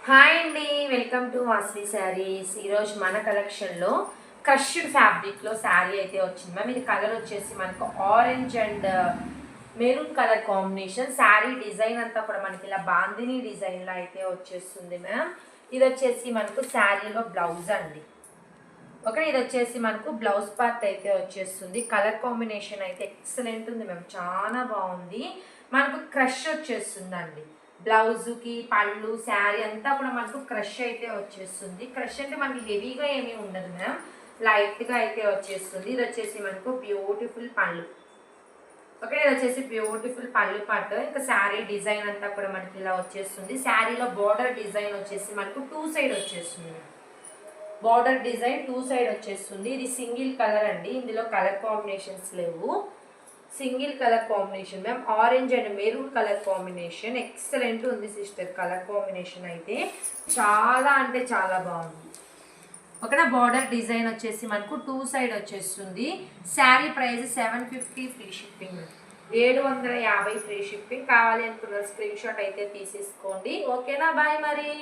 Hi అండి, welcome to Vasvi saris. ఈరోజు మన కలెక్షన్లో క్రష్డ్ ఫ్యాబ్రిక్లో శారీ అయితే వచ్చింది మ్యామ్. ఇది కలర్ వచ్చేసి మనకు orange and maroon colour combination. Sari design అంతా కూడా మనకి ఇలా బాందిని డిజైన్లో అయితే వచ్చేస్తుంది మ్యామ్. ఇది వచ్చేసి మనకు శారీలో బ్లౌజ్ అండి. ఓకే, ఇది వచ్చేసి మనకు బ్లౌజ్ పార్ట్ అయితే వచ్చేస్తుంది. కలర్ కాంబినేషన్ అయితే ఎక్సలెంట్ ఉంది మ్యామ్, చాలా బాగుంది. మనకు క్రష్ వచ్చేస్తుందండి. బ్లౌజ్కి పళ్ళు శారీ అంతా కూడా మనకు క్రష్ అయితే వచ్చేస్తుంది. క్రష్ అంటే మనకి హెవీగా ఏమీ ఉండదు మ్యామ్, లైట్గా అయితే వచ్చేస్తుంది. ఇది వచ్చేసి మనకు బ్యూటిఫుల్ పళ్ళు. ఓకే, ఇది వచ్చేసి బ్యూటిఫుల్ పళ్ళు పాటు. ఇంకా శారీ డిజైన్ అంతా కూడా మనకి ఇలా వచ్చేస్తుంది. శారీలో బార్డర్ డిజైన్ వచ్చేసి మనకు టూ సైడ్ వచ్చేస్తుంది. బార్డర్ డిజైన్ టూ సైడ్ వచ్చేస్తుంది. ఇది సింగిల్ కలర్ అండి, ఇందులో కలర్ కాంబినేషన్స్ లేవు. Single colour combination ma'am. Orange and maroon colour combination excellent ఉంది సిస్టర్. కలర్ కాంబినేషన్ అయితే చాలా అంటే చాలా బాగుంది. ఒకనా బార్డర్ డిజైన్ వచ్చేసి మనకు టూ సైడ్ వచ్చేస్తుంది. Sari price 750 free shipping. 750 free shipping. కావాలి అనుకున్న స్క్రీన్ షాట్ అయితే తీసేసుకోండి. ఓకేనా, బాయ్ మరి.